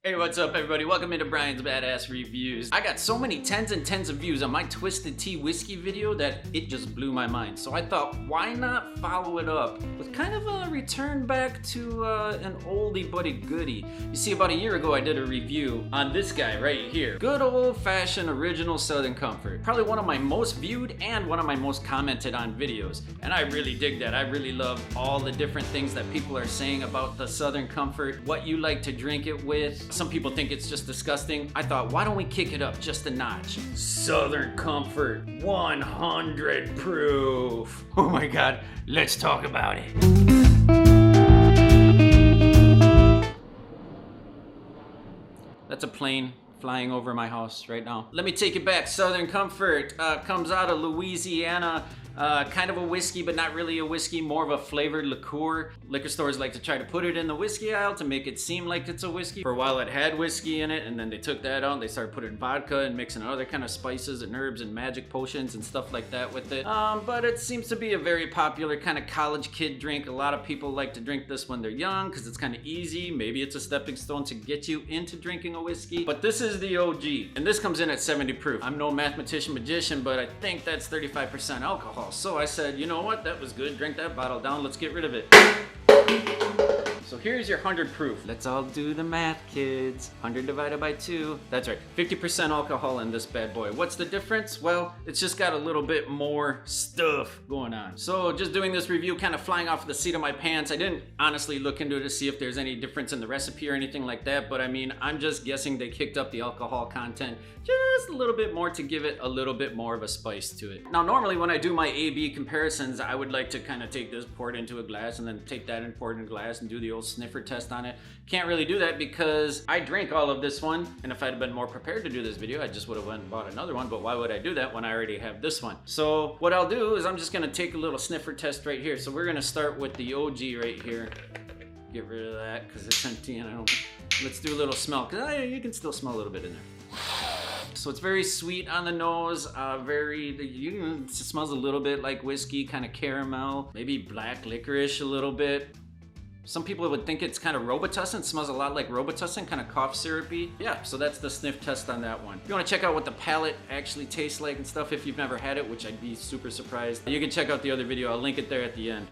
Hey, what's up everybody? Welcome into Brian's Badass Reviews. I got so many tens and tens of views on my Twisted Tea whiskey video that it just blew my mind. So I thought, why not follow it up with kind of a return back to an oldie but a goodie. You see, about a year ago I did a review on this guy right here. Good old-fashioned original Southern Comfort. Probably one of my most viewed and one of my most commented on videos. And I really dig that. I really love all the different things that people are saying about the Southern Comfort, what you like to drink it with. Some people think it's just disgusting. I thought, why don't we kick it up just a notch? Southern Comfort 100 proof. Oh my God, let's talk about it. That's a plane flying over my house right now. Let me take it back. Southern Comfort comes out of Louisiana. Kind of a whiskey, but not really a whiskey, more of a flavored liqueur. Liquor stores like to try to put it in the whiskey aisle to make it seem like it's a whiskey. For a while it had whiskey in it, and then they took that out and they started putting vodka and mixing other kind of spices and herbs and magic potions and stuff like that with it. But it seems to be a very popular kind of college kid drink. A lot of people like to drink this when they're young because it's kind of easy. Maybe it's a stepping stone to get you into drinking a whiskey. But this is the OG, and this comes in at 70 proof. I'm no mathematician magician, but I think that's 35% alcohol. So I said, you know what, that was good. Drink that bottle down, let's get rid of it. So here's your 100 proof. Let's all do the math, kids. 100 divided by 2. That's right, 50% alcohol in this bad boy. What's the difference? Well, it's just got a little bit more stuff going on. So just doing this review, kind of flying off the seat of my pants. I didn't honestly look into it to see if there's any difference in the recipe or anything like that, but I mean, I'm just guessing they kicked up the alcohol content just a little bit more to give it a little bit more of a spice to it. Now, normally when I do my A-B comparisons, I would like to kind of take this, pour it into a glass, and then take that and pour it in a glass and do the old sniffer test on it. Can't really do that because I drank all of this one, and if I'd been more prepared to do this video, I just would have went and bought another one, but why would I do that when I already have this one? So what I'll do is I'm just gonna take a little sniffer test right here. So we're gonna start with the OG right here. Get rid of that because it's empty and I don't, let's do a little smell, because you can still smell a little bit in there. So it's very sweet on the nose, it smells a little bit like whiskey, kind of caramel, maybe black licorice a little bit. Some people would think it's kind of Robitussin. It smells a lot like Robitussin, kind of cough syrupy. Yeah, so that's the sniff test on that one. If you want to check out what the palate actually tastes like and stuff, if you've never had it, which I'd be super surprised, you can check out the other video. I'll link it there at the end.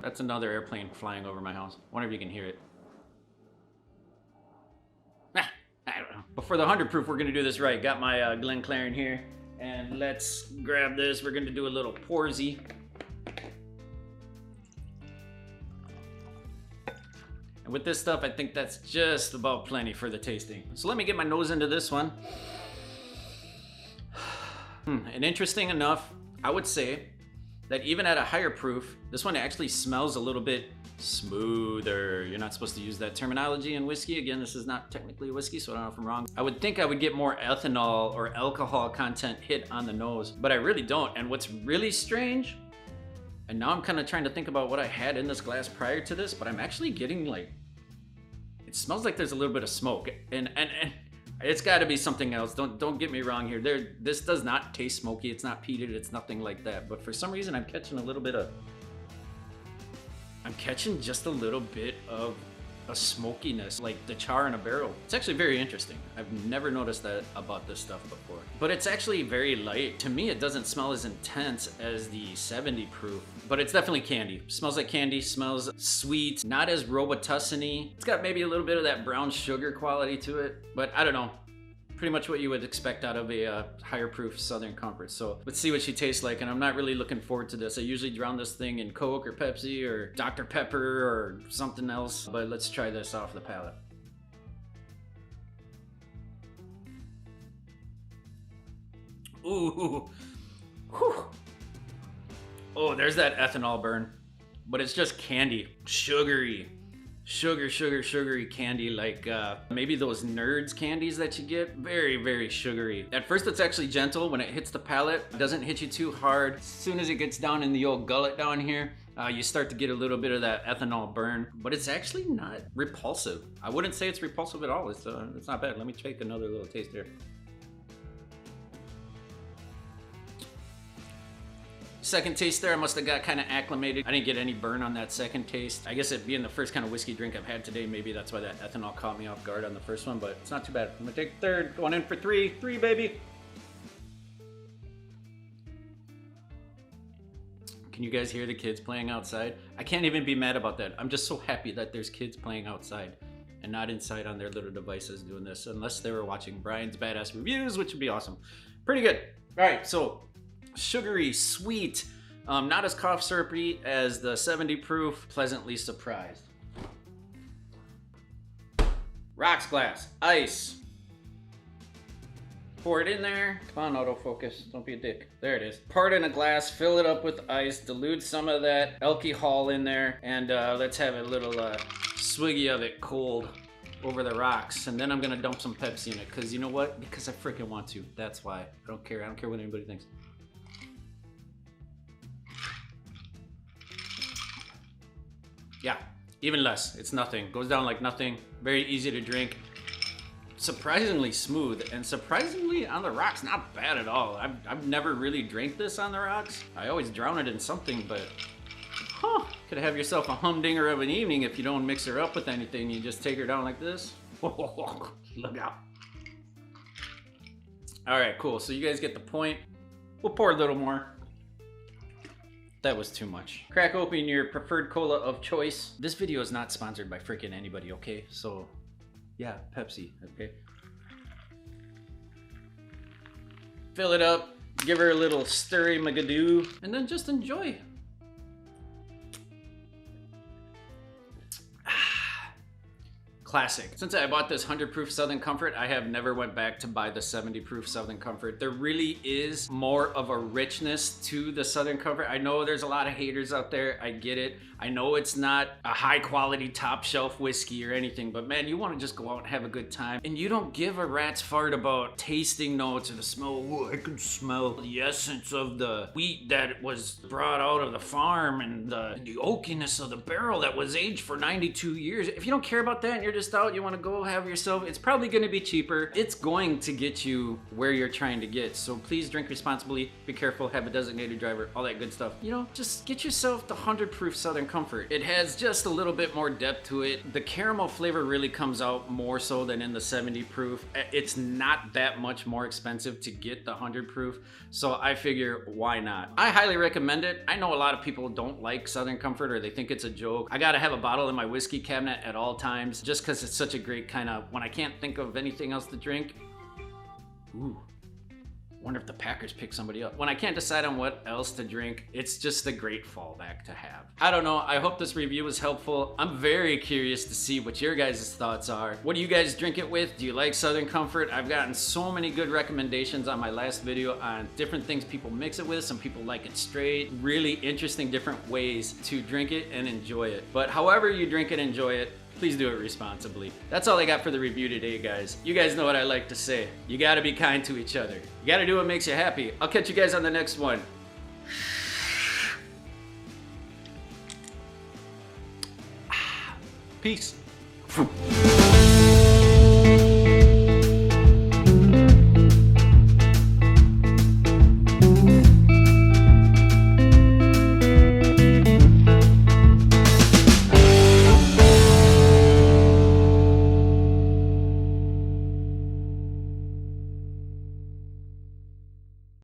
That's another airplane flying over my house. Wonder if you can hear it. I don't know. But for the 100 proof, we're gonna do this right. Got my Glencairn here, and let's grab this. We're gonna do a little poursy. And with this stuff, I think that's just about plenty for the tasting. So let me get my nose into this one. And interesting enough, I would say that even at a higher proof, this one actually smells a little bit smoother. You're not supposed to use that terminology in whiskey. Again, this is not technically a whiskey, so I don't know if I'm wrong. I would think I would get more ethanol or alcohol content hit on the nose, but I really don't. And what's really strange, and now I'm kind of trying to think about what I had in this glass prior to this, but I'm actually getting like, it smells like there's a little bit of smoke, and it's got to be something else. Don't get me wrong here. This does not taste smoky. It's not peated. It's nothing like that. But for some reason, I'm catching just a little bit of a smokiness, like the char in a barrel. It's actually very interesting. I've never noticed that about this stuff before. But it's actually very light. To me, it doesn't smell as intense as the 70 proof, but it's definitely candy. Smells like candy, smells sweet, not as Robitussin-y. It's got maybe a little bit of that brown sugar quality to it, but I don't know. Pretty much what you would expect out of a higher proof Southern Comfort. So let's see what she tastes like, and I'm not really looking forward to this. I usually drown this thing in Coke or Pepsi or Dr. Pepper or something else, but let's try this off the palate. Ooh, whew. Oh, there's that ethanol burn, but it's just candy, sugary. Sugary candy, like maybe those Nerds candies that you get. Very, very sugary. At first it's actually gentle. When it hits the palate, it doesn't hit you too hard. As soon as it gets down in the old gullet down here, you start to get a little bit of that ethanol burn, but it's actually not repulsive. I wouldn't say it's repulsive at all. It's not bad. Let me take another little taste here. second taste there, I must have got kind of acclimated. I didn't get any burn on that second taste. I guess it being the first kind of whiskey drink I've had today, maybe that's why that ethanol caught me off guard on the first one, but it's not too bad. I'm gonna take third, going in for three, baby. Can you guys hear the kids playing outside? I can't even be mad about that. I'm just so happy that there's kids playing outside and not inside on their little devices doing this, unless they were watching Brian's Badass Reviews, which would be awesome. Pretty good. All right, so sugary, sweet, not as cough syrupy as the 70 proof, pleasantly surprised. Rocks glass, ice. Pour it in there. Come on, autofocus. Don't be a dick. There it is. Pour it in a glass, fill it up with ice, dilute some of that alcohol in there, and let's have a little swiggy of it cold over the rocks. And then I'm gonna dump some Pepsi in it, because you know what? Because I freaking want to. That's why. I don't care. I don't care what anybody thinks. Yeah, even less. It's nothing. Goes down like nothing. Very easy to drink. Surprisingly smooth, and surprisingly on the rocks, not bad at all. I've never really drank this on the rocks. I always drown it in something, but could have yourself a humdinger of an evening if you don't mix her up with anything. You just take her down like this. Look out. All right, cool. So you guys get the point. We'll pour a little more. That was too much. Crack open your preferred cola of choice. This video is not sponsored by freaking anybody, okay? So yeah, Pepsi, okay? Fill it up, give her a little stirry magadoo, and then just enjoy. Classic. Since I bought this 100 proof Southern Comfort, I have never went back to buy the 70 proof Southern Comfort. There really is more of a richness to the Southern Comfort. I know there's a lot of haters out there. I get it. I know it's not a high quality top shelf whiskey or anything, but man, you want to just go out and have a good time. And you don't give a rat's fart about tasting notes or the smell. Oh, I can smell the essence of the wheat that was brought out of the farm and the oakiness of the barrel that was aged for 92 years. If you don't care about that and you're just out, you want to go have yourself, it's probably going to be cheaper. It's going to get you where you're trying to get. So please drink responsibly, be careful, have a designated driver, all that good stuff. You know, just get yourself the 100 proof Southern Comfort. It has just a little bit more depth to it. The caramel flavor really comes out more so than in the 70 proof. It's not that much more expensive to get the 100 proof. So I figure, why not? I highly recommend it. I know a lot of people don't like Southern Comfort or they think it's a joke. I gotta have a bottle in my whiskey cabinet at all times just because it's such a great kind of, when I can't think of anything else to drink. Ooh, wonder if the Packers pick somebody up. When I can't decide on what else to drink, it's just a great fallback to have. I don't know, I hope this review was helpful. I'm very curious to see what your guys' thoughts are. What do you guys drink it with? Do you like Southern Comfort? I've gotten so many good recommendations on my last video on different things people mix it with. Some people like it straight. Really interesting different ways to drink it and enjoy it. But however you drink it, enjoy it. Please do it responsibly. That's all I got for the review today, guys. You guys know what I like to say. You gotta be kind to each other. You gotta do what makes you happy. I'll catch you guys on the next one. Peace.